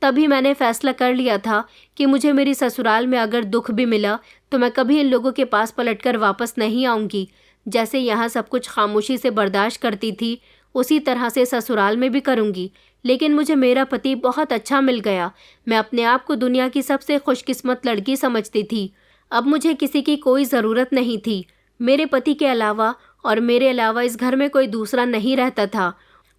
तभी मैंने फैसला कर लिया था कि मुझे मेरी ससुराल में अगर दुख भी मिला तो मैं कभी इन लोगों के पास पलटकर वापस नहीं आऊँगी। जैसे यहाँ सब कुछ खामोशी से बर्दाश्त करती थी, उसी तरह से ससुराल में भी करूँगी। लेकिन मुझे मेरा पति बहुत अच्छा मिल गया। मैं अपने आप को दुनिया की सबसे खुशकिस्मत लड़की समझती थी। अब मुझे किसी की कोई ज़रूरत नहीं थी। मेरे पति के अलावा और मेरे अलावा इस घर में कोई दूसरा नहीं रहता था।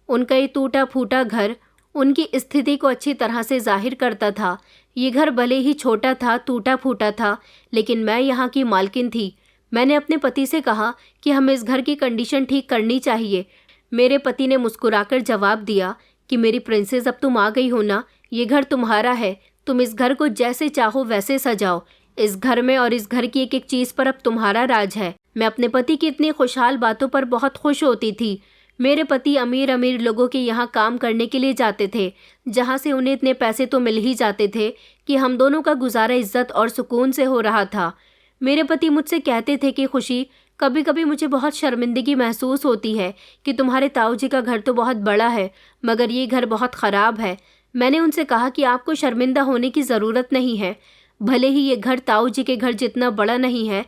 उनका ये टूटा फूटा घर उनकी स्थिति को अच्छी तरह से जाहिर करता था। ये घर भले ही छोटा था, टूटा फूटा था, लेकिन मैं यहाँ की मालकिन थी। मैंने अपने पति से कहा कि हमें इस घर की कंडीशन ठीक करनी चाहिए। मेरे पति ने मुस्कुराकर जवाब दिया कि मेरी प्रिंसेस, अब तुम आ गई हो ना, ये घर तुम्हारा है। तुम इस घर को जैसे चाहो वैसे सजाओ। इस घर में और इस घर की एक एक चीज़ पर अब तुम्हारा राज है। मैं अपने पति की इतनी खुशहाल बातों पर बहुत खुश होती थी। मेरे पति अमीर अमीर लोगों के यहाँ काम करने के लिए जाते थे, जहाँ से उन्हें इतने पैसे तो मिल ही जाते थे कि हम दोनों का गुजारा इज्जत और सुकून से हो रहा था। मेरे पति मुझसे कहते थे कि खुशी, कभी कभी मुझे बहुत शर्मिंदगी महसूस होती है कि तुम्हारे ताऊ जी का घर तो बहुत बड़ा है, मगर ये घर बहुत ख़राब है। मैंने उनसे कहा कि आपको शर्मिंदा होने की ज़रूरत नहीं है। भले ही ये घर ताऊ जी के घर जितना बड़ा नहीं है,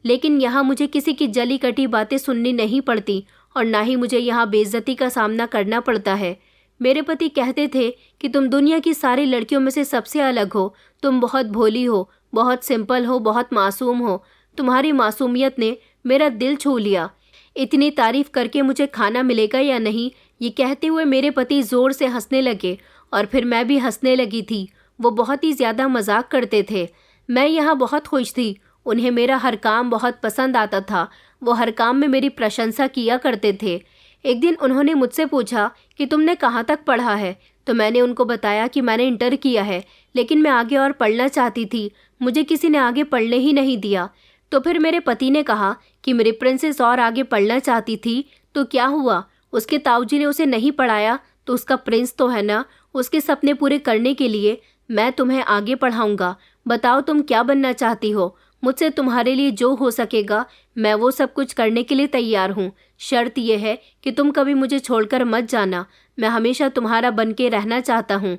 लेकिन यहाँ मुझे किसी की जली कटी बातें सुननी नहीं पड़ती और ना ही मुझे यहाँ बेइज्जती का सामना करना पड़ता है। मेरे पति कहते थे कि तुम दुनिया की सारी लड़कियों में से सबसे अलग हो। तुम बहुत भोली हो, बहुत सिंपल हो, बहुत मासूम हो। तुम्हारी मासूमियत ने मेरा दिल छू लिया। इतनी तारीफ करके मुझे खाना मिलेगा या नहीं, ये कहते हुए मेरे पति ज़ोर से हंसने लगे और फिर मैं भी हंसने लगी थी। वो बहुत ही ज़्यादा मजाक करते थे। मैं यहाँ बहुत खुश थी। उन्हें मेरा हर काम बहुत पसंद आता था। वो हर काम में मेरी प्रशंसा किया करते थे। एक दिन उन्होंने मुझसे पूछा कि तुमने कहाँ तक पढ़ा है, तो मैंने उनको बताया कि मैंने इंटर किया है, लेकिन मैं आगे और पढ़ना चाहती थी। मुझे किसी ने आगे पढ़ने ही नहीं दिया। तो फिर मेरे पति ने कहा कि मेरी प्रिंसेस और आगे पढ़ना चाहती थी, तो क्या हुआ, उसके ताऊजी ने उसे नहीं पढ़ाया तो उसका प्रिंस तो है ना। उसके सपने पूरे करने के लिए मैं तुम्हें आगे पढ़ाऊँगा। बताओ तुम क्या बनना चाहती हो। मुझसे तुम्हारे लिए जो हो सकेगा मैं वो सब कुछ करने के लिए तैयार हूँ। शर्त यह है कि तुम कभी मुझे छोड़कर मत जाना। मैं हमेशा तुम्हारा बन के रहना चाहता हूँ।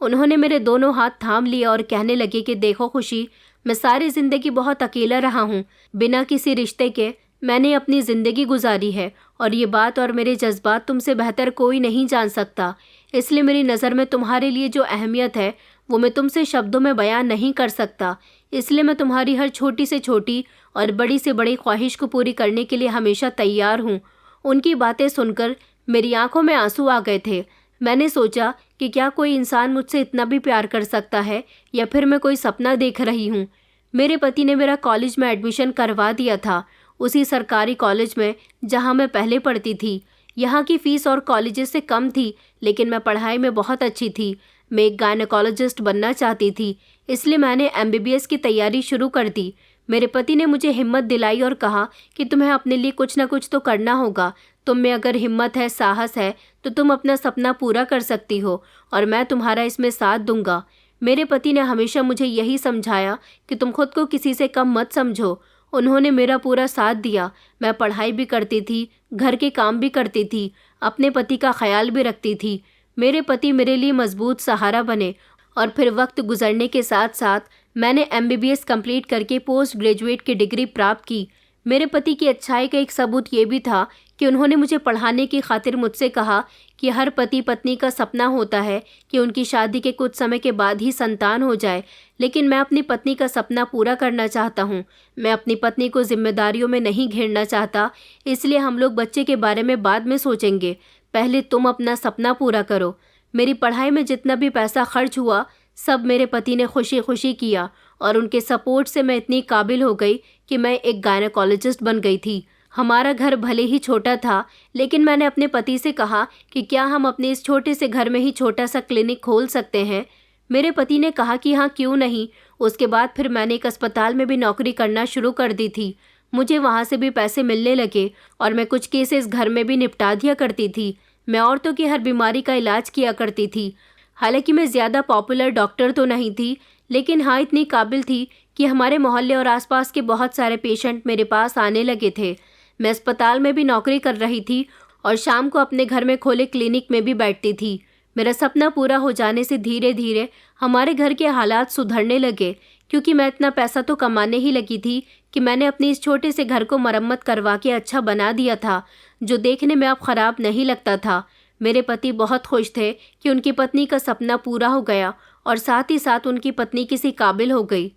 उन्होंने मेरे दोनों हाथ थाम लिए और कहने लगे कि देखो खुशी, मैं सारी ज़िंदगी बहुत अकेला रहा हूँ। बिना किसी रिश्ते के मैंने अपनी ज़िंदगी गुजारी है और ये बात और मेरे जज्बात तुमसे बेहतर कोई नहीं जान सकता। इसलिए मेरी नज़र में तुम्हारे लिए जो अहमियत है वो मैं तुमसे शब्दों में बयान नहीं कर सकता। इसलिए मैं तुम्हारी हर छोटी से छोटी और बड़ी से बड़ी ख्वाहिश को पूरी करने के लिए हमेशा तैयार हूँ। उनकी बातें सुनकर मेरी आंखों में आंसू आ गए थे। मैंने सोचा कि क्या कोई इंसान मुझसे इतना भी प्यार कर सकता है या फिर मैं कोई सपना देख रही हूँ। मेरे पति ने मेरा कॉलेज में एडमिशन करवा दिया था, उसी सरकारी कॉलेज में जहाँ मैं पहले पढ़ती थी। यहाँ की फ़ीस और कॉलेजेस से कम थी, लेकिन मैं पढ़ाई में बहुत अच्छी थी। मैं एक गायनेकोलॉजिस्ट बनना चाहती थी, इसलिए मैंने MBBS की तैयारी शुरू कर दी। मेरे पति ने मुझे हिम्मत दिलाई और कहा कि तुम्हें अपने लिए कुछ ना कुछ तो करना होगा। तुम में अगर हिम्मत है, साहस है, तो तुम अपना सपना पूरा कर सकती हो और मैं तुम्हारा इसमें साथ दूंगा। मेरे पति ने हमेशा मुझे यही समझाया कि तुम खुद को किसी से कम मत समझो। उन्होंने मेरा पूरा साथ दिया। मैं पढ़ाई भी करती थी, घर के काम भी करती थी, अपने पति का ख्याल भी रखती थी। मेरे पति मेरे लिए मजबूत सहारा बने और फिर वक्त गुजरने के साथ साथ मैंने MBBS कंप्लीट करके पोस्ट ग्रेजुएट की डिग्री प्राप्त की। मेरे पति की अच्छाई का एक सबूत ये भी था कि उन्होंने मुझे पढ़ाने की खातिर मुझसे कहा कि हर पति पत्नी का सपना होता है कि उनकी शादी के कुछ समय के बाद ही संतान हो जाए, लेकिन मैं अपनी पत्नी का सपना पूरा करना चाहता हूँ। मैं अपनी पत्नी को जिम्मेदारियों में नहीं घेरना चाहता, इसलिए हम लोग बच्चे के बारे में बाद में सोचेंगे। पहले तुम अपना सपना पूरा करो। मेरी पढ़ाई में जितना भी पैसा खर्च हुआ, सब मेरे पति ने खुशी खुशी किया और उनके सपोर्ट से मैं इतनी काबिल हो गई कि मैं एक गायनेकोलॉजिस्ट बन गई थी। हमारा घर भले ही छोटा था, लेकिन मैंने अपने पति से कहा कि क्या हम अपने इस छोटे से घर में ही छोटा सा क्लिनिक खोल सकते हैं। मेरे पति ने कहा कि हाँ, क्यों नहीं। उसके बाद फिर मैंने एक अस्पताल में भी नौकरी करना शुरू कर दी थी। मुझे वहाँ से भी पैसे मिलने लगे और मैं कुछ केसेस घर में भी निपटा दिया करती थी। मैं औरतों की हर बीमारी का इलाज किया करती थी। हालांकि मैं ज़्यादा पॉपुलर डॉक्टर तो नहीं थी, लेकिन हाँ इतनी काबिल थी कि हमारे मोहल्ले और आसपास के बहुत सारे पेशेंट मेरे पास आने लगे थे। मैं अस्पताल में भी नौकरी कर रही थी और शाम को अपने घर में खोले क्लिनिक में भी बैठती थी। मेरा सपना पूरा हो जाने से धीरे धीरे हमारे घर के हालात सुधरने लगे, क्योंकि मैं इतना पैसा तो कमाने ही लगी थी कि मैंने अपने इस छोटे से घर को मरम्मत करवा के अच्छा बना दिया था, जो देखने में अब ख़राब नहीं लगता था। मेरे पति बहुत खुश थे कि उनकी पत्नी का सपना पूरा हो गया और साथ ही साथ उनकी पत्नी किसी काबिल हो गई।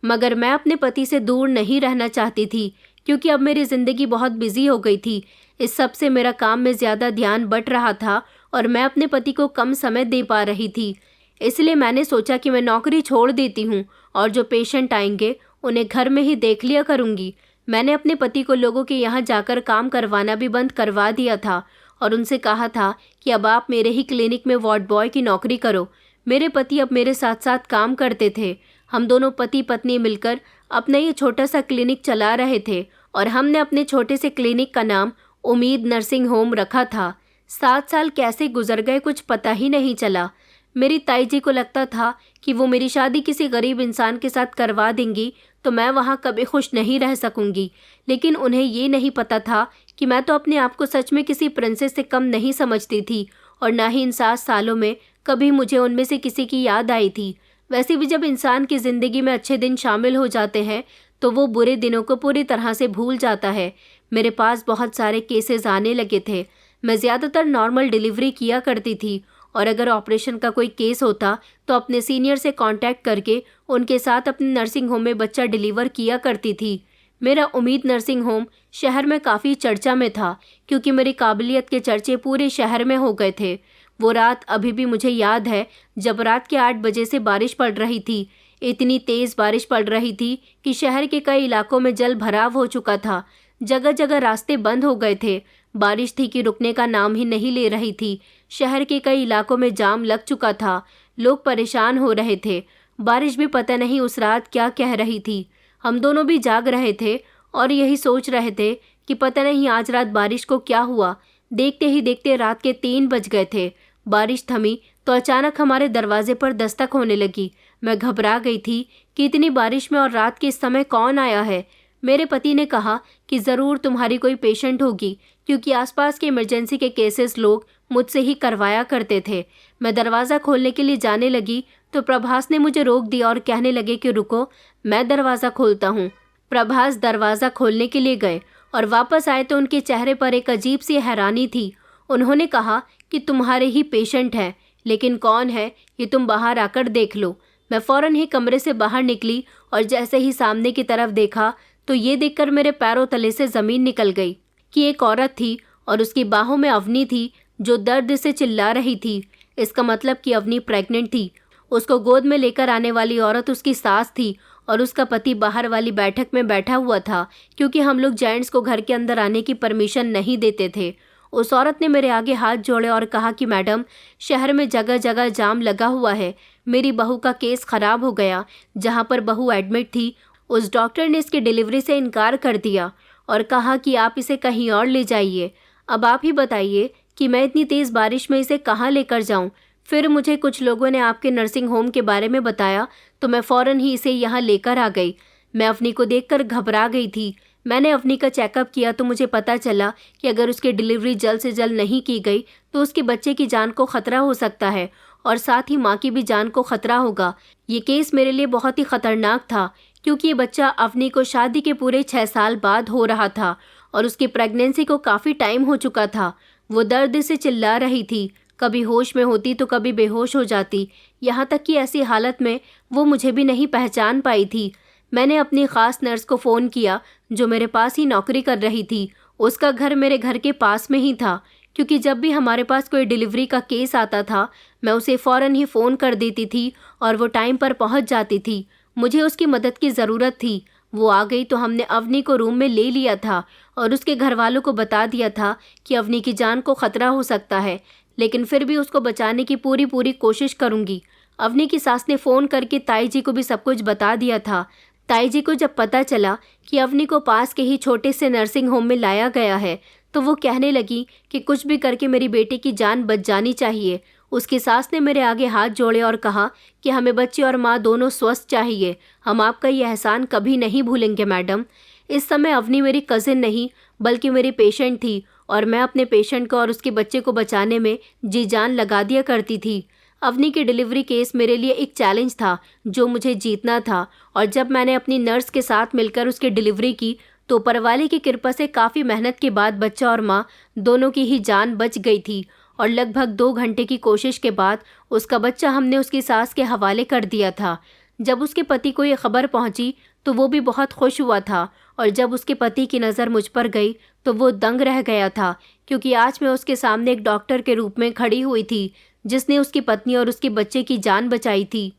मगर मैं अपने पति से दूर नहीं रहना चाहती थी, क्योंकि अब मेरी ज़िंदगी बहुत बिजी हो गई थी। इस सब से मेरा काम में ज़्यादा ध्यान बट रहा था और मैं अपने पति को कम समय दे पा रही थी। इसलिए मैंने सोचा कि मैं नौकरी छोड़ देती हूँ और जो पेशेंट आएंगे उन्हें घर में ही देख लिया करूँगी। मैंने अपने पति को लोगों के यहाँ जाकर काम करवाना भी बंद करवा दिया था और उनसे कहा था कि अब आप मेरे ही क्लिनिक में वार्ड बॉय की नौकरी करो। मेरे पति अब मेरे साथ साथ काम करते थे। हम दोनों पति पत्नी मिलकर अपना ये छोटा सा क्लिनिक चला रहे थे और हमने अपने छोटे से क्लिनिक का नाम उम्मीद नर्सिंग होम रखा था। 7 साल कैसे गुजर गए कुछ पता ही नहीं चला। मेरी ताई जी को लगता था कि वो मेरी शादी किसी गरीब इंसान के साथ करवा देंगी तो मैं वहाँ कभी खुश नहीं रह सकूंगी, लेकिन उन्हें ये नहीं पता था कि मैं तो अपने आप को सच में किसी प्रिंसेस से कम नहीं समझती थी और ना ही इन 7 सालों में कभी मुझे उनमें से किसी की याद आई थी। वैसे भी जब इंसान की ज़िंदगी में अच्छे दिन शामिल हो जाते हैं तो वो बुरे दिनों को पूरी तरह से भूल जाता है। मेरे पास बहुत सारे केसेस आने लगे थे। मैं ज़्यादातर नॉर्मल डिलीवरी किया करती थी और अगर ऑपरेशन का कोई केस होता तो अपने सीनियर से कांटेक्ट करके उनके साथ अपने नर्सिंग होम में बच्चा डिलीवर किया करती थी। मेरा उम्मीद नर्सिंग होम शहर में काफ़ी चर्चा में था, क्योंकि मेरी काबिलियत के चर्चे पूरे शहर में हो गए थे। वो रात अभी भी मुझे याद है जब रात के 8 बजे से बारिश पड़ रही थी। इतनी तेज़ बारिश पड़ रही थी कि शहर के कई इलाकों में जल भराव हो चुका था। जगह जगह रास्ते बंद हो गए थे। बारिश थी कि रुकने का नाम ही नहीं ले रही थी। शहर के कई इलाकों में जाम लग चुका था। लोग परेशान हो रहे थे। बारिश भी पता नहीं उस रात क्या कह रही थी। हम दोनों भी जाग रहे थे और यही सोच रहे थे कि पता नहीं आज रात बारिश को क्या हुआ। देखते ही देखते रात के 3 बज गए थे। बारिश थमी तो अचानक हमारे दरवाजे पर दस्तक होने लगी। मैं घबरा गई थी कि इतनी बारिश में और रात के इस समय कौन आया है। मेरे पति ने कहा कि ज़रूर तुम्हारी कोई पेशेंट होगी, क्योंकि आसपास के इमरजेंसी के केसेस लोग मुझसे ही करवाया करते थे। मैं दरवाज़ा खोलने के लिए जाने लगी तो प्रभास ने मुझे रोक दिया और कहने लगे कि रुको, मैं दरवाज़ा खोलता हूँ। प्रभास दरवाज़ा खोलने के लिए गए और वापस आए तो उनके चेहरे पर एक अजीब सी हैरानी थी। उन्होंने कहा कि तुम्हारे ही पेशेंट हैं, लेकिन कौन है ये तुम बाहर आकर देख लो। मैं फ़ौरन ही कमरे से बाहर निकली और जैसे ही सामने की तरफ देखा तो ये देखकर मेरे पैरों तले से ज़मीन निकल गई कि एक औरत थी और उसकी बाहों में अवनी थी जो दर्द से चिल्ला रही थी। इसका मतलब कि अवनी प्रेग्नेंट थी। उसको गोद में लेकर आने वाली औरत उसकी सास थी और उसका पति बाहर वाली बैठक में बैठा हुआ था, क्योंकि हम लोग जेंट्स को घर के अंदर आने की परमिशन नहीं देते थे। उस औरत ने मेरे आगे हाथ जोड़े और कहा कि मैडम, शहर में जगह जगह जाम लगा हुआ है। मेरी बहू का केस खराब हो गया। जहाँ पर बहू एडमिट थी, उस डॉक्टर ने इसकी डिलीवरी से इनकार कर दिया और कहा कि आप इसे कहीं और ले जाइए। अब आप ही बताइए कि मैं इतनी तेज़ बारिश में इसे कहाँ लेकर जाऊँ। फिर मुझे कुछ लोगों ने आपके नर्सिंग होम के बारे में बताया, तो मैं फ़ौरन ही इसे यहाँ लेकर आ गई। मैं अवनी को देखकर घबरा गई थी। मैंने अवनी का चेकअप किया तो मुझे पता चला कि अगर उसकी डिलीवरी जल्द से जल्द नहीं की गई तो उसके बच्चे की जान को खतरा हो सकता है और साथ ही माँ की भी जान को खतरा होगा। ये केस मेरे लिए बहुत ही खतरनाक था, क्योंकि ये बच्चा अवनी को शादी के पूरे 6 साल बाद हो रहा था और उसकी प्रेगनेंसी को काफ़ी टाइम हो चुका था। वो दर्द से चिल्ला रही थी, कभी होश में होती तो कभी बेहोश हो जाती। यहाँ तक कि ऐसी हालत में वो मुझे भी नहीं पहचान पाई थी। मैंने अपनी ख़ास नर्स को फ़ोन किया जो मेरे पास ही नौकरी कर रही थी। उसका घर मेरे घर के पास में ही था, क्योंकि जब भी हमारे पास कोई डिलीवरी का केस आता था मैं उसे फ़ौरन ही फ़ोन कर देती थी और वो टाइम पर पहुंच जाती थी। मुझे उसकी मदद की ज़रूरत थी। वो आ गई तो हमने अवनी को रूम में ले लिया था और उसके घर वालों को बता दिया था कि अवनी की जान को खतरा हो सकता है, लेकिन फिर भी उसको बचाने की पूरी कोशिश करूँगी। अवनी की सास ने फ़ोन करके ताई जी को भी सब कुछ बता दिया था। ताई जी को जब पता चला कि अवनी को पास के ही छोटे से नर्सिंग होम में लाया गया है तो वो कहने लगी कि कुछ भी करके मेरी बेटी की जान बच जानी चाहिए। उसकी सास ने मेरे आगे हाथ जोड़े और कहा कि हमें बच्चे और माँ दोनों स्वस्थ चाहिए। हम आपका ये एहसान कभी नहीं भूलेंगे मैडम। इस समय अवनी मेरी कज़िन नहीं बल्कि मेरी पेशेंट थी और मैं अपने पेशेंट को और उसके बच्चे को बचाने में जी जान लगा दिया करती थी। अवनी की डिलीवरी केस मेरे लिए एक चैलेंज था जो मुझे जीतना था, और जब मैंने अपनी नर्स के साथ मिलकर उसकी डिलीवरी की तो ऊपरवाले की कृपा से काफ़ी मेहनत के बाद बच्चा और माँ दोनों की ही जान बच गई थी और लगभग 2 घंटे की कोशिश के बाद उसका बच्चा हमने उसकी सास के हवाले कर दिया था। जब उसके पति को ये खबर पहुंची तो वो भी बहुत खुश हुआ था, और जब उसके पति की नज़र मुझ पर गई तो वो दंग रह गया था, क्योंकि आज मैं उसके सामने एक डॉक्टर के रूप में खड़ी हुई थी जिसने उसकी पत्नी और उसके बच्चे की जान बचाई थी।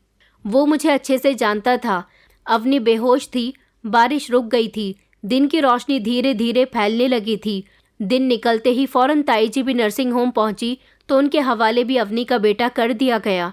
वो मुझे अच्छे से जानता था। अवनी बेहोश थी। बारिश रुक गई थी। दिन की रोशनी धीरे धीरे फैलने लगी थी। दिन निकलते ही फौरन ताई जी भी नर्सिंग होम पहुंची तो उनके हवाले भी अवनी का बेटा कर दिया गया।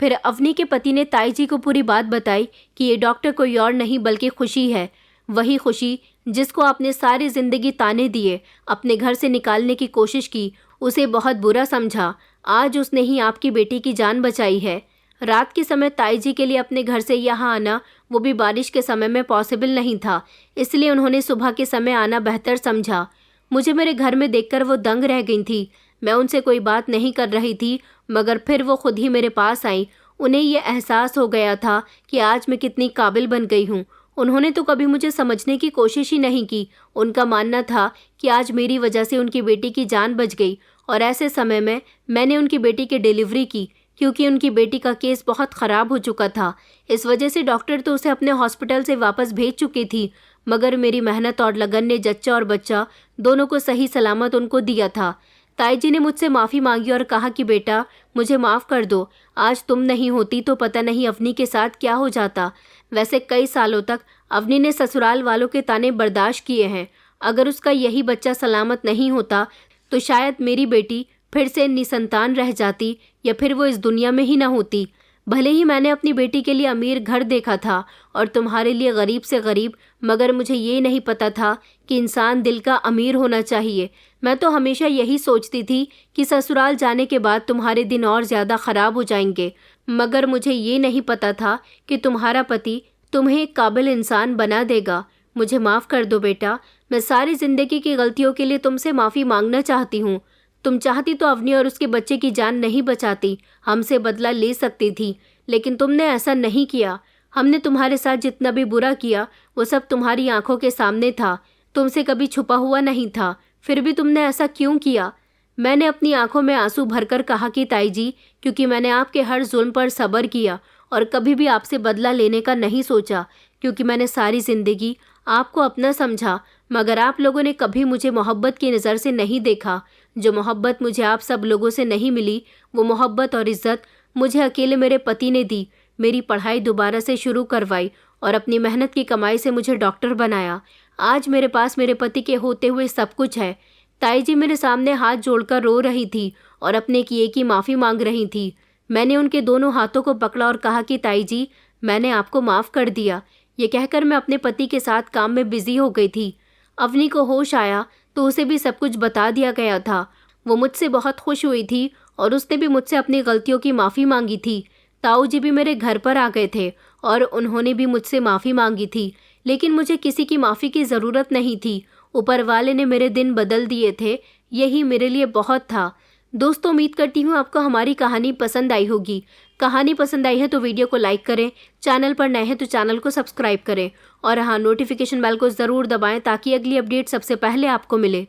फिर अवनी के पति ने ताई जी को पूरी बात बताई कि ये डॉक्टर कोई और नहीं बल्कि खुशी है। वही खुशी जिसको आपने सारी ज़िंदगी ताने दिए, अपने घर से निकालने की कोशिश की, उसे बहुत बुरा समझा। आज उसने ही आपकी बेटी की जान बचाई है। रात के समय ताई जी के लिए अपने घर से यहाँ आना, वो भी बारिश के समय में पॉसिबल नहीं था, इसलिए उन्होंने सुबह के समय आना बेहतर समझा। मुझे मेरे घर में देखकर वो दंग रह गई थी। मैं उनसे कोई बात नहीं कर रही थी, मगर फिर वो खुद ही मेरे पास आई। उन्हें ये एहसास हो गया था कि आज मैं कितनी काबिल बन गई हूँ। उन्होंने तो कभी मुझे समझने की कोशिश ही नहीं की। उनका मानना था कि आज मेरी वजह से उनकी बेटी की जान बच गई, और ऐसे समय में मैंने उनकी बेटी की डिलीवरी की, क्योंकि उनकी बेटी का केस बहुत ख़राब हो चुका था। इस वजह से डॉक्टर तो उसे अपने हॉस्पिटल से वापस भेज चुकी थी, मगर मेरी मेहनत और लगन ने जच्चा और बच्चा दोनों को सही सलामत उनको दिया था। ताई जी ने मुझसे माफ़ी मांगी और कहा कि बेटा, मुझे माफ़ कर दो। आज तुम नहीं होती तो पता नहीं अवनी के साथ क्या हो जाता। वैसे कई सालों तक अवनी ने ससुराल वालों के ताने बर्दाश्त किए हैं। अगर उसका यही बच्चा सलामत नहीं होता तो शायद मेरी बेटी फिर से निसंतान रह जाती, या फिर वो इस दुनिया में ही ना होती। भले ही मैंने अपनी बेटी के लिए अमीर घर देखा था और तुम्हारे लिए गरीब से गरीब, मगर मुझे ये नहीं पता था कि इंसान दिल का अमीर होना चाहिए। मैं तो हमेशा यही सोचती थी कि ससुराल जाने के बाद तुम्हारे दिन और ज़्यादा ख़राब हो जाएंगे, मगर मुझे ये नहीं पता था कि तुम्हारा पति तुम्हें एक काबिल इंसान बना देगा। मुझे माफ़ कर दो बेटा। मैं सारी ज़िंदगी की गलतियों के लिए तुमसे माफ़ी मांगना चाहती हूँ। तुम चाहती तो अवनी और उसके बच्चे की जान नहीं बचाती, हमसे बदला ले सकती थी, लेकिन तुमने ऐसा नहीं किया। हमने तुम्हारे साथ जितना भी बुरा किया वो सब तुम्हारी आंखों के सामने था, तुमसे कभी छुपा हुआ नहीं था। फिर भी तुमने ऐसा क्यों किया? मैंने अपनी आंखों में आंसू भरकर कहा कि ताई जी, क्योंकि मैंने आपके हर जुल्म पर सब्र किया और कभी भी आपसे बदला लेने का नहीं सोचा, क्योंकि मैंने सारी ज़िंदगी आपको अपना समझा, मगर आप लोगों ने कभी मुझे मोहब्बत की नज़र से नहीं देखा। जो मोहब्बत मुझे आप सब लोगों से नहीं मिली, वो मोहब्बत और इज्जत मुझे अकेले मेरे पति ने दी। मेरी पढ़ाई दोबारा से शुरू करवाई और अपनी मेहनत की कमाई से मुझे डॉक्टर बनाया। आज मेरे पास मेरे पति के होते हुए सब कुछ है। ताई जी मेरे सामने हाथ जोड़कर रो रही थी और अपने किए की माफ़ी मांग रही थी। मैंने उनके दोनों हाथों को पकड़ा और कहा कि ताई जी, मैंने आपको माफ़ कर दिया। ये कहकर मैं अपने पति के साथ काम में बिजी हो गई थी। अवनी को होश आया तो उसे भी सब कुछ बता दिया गया था। वो मुझसे बहुत खुश हुई थी और उसने भी मुझसे अपनी गलतियों की माफ़ी मांगी थी। ताऊ जी भी मेरे घर पर आ गए थे और उन्होंने भी मुझसे माफ़ी मांगी थी, लेकिन मुझे किसी की माफ़ी की ज़रूरत नहीं थी। ऊपर वाले ने मेरे दिन बदल दिए थे, यही मेरे लिए बहुत था। दोस्तों, उम्मीद करती हूँ आपको हमारी कहानी पसंद आई होगी। कहानी पसंद आई है तो वीडियो को लाइक करें, चैनल पर नए हैं तो चैनल को सब्सक्राइब करें और हाँ, नोटिफिकेशन बेल को ज़रूर दबाएं ताकि अगली अपडेट सबसे पहले आपको मिले।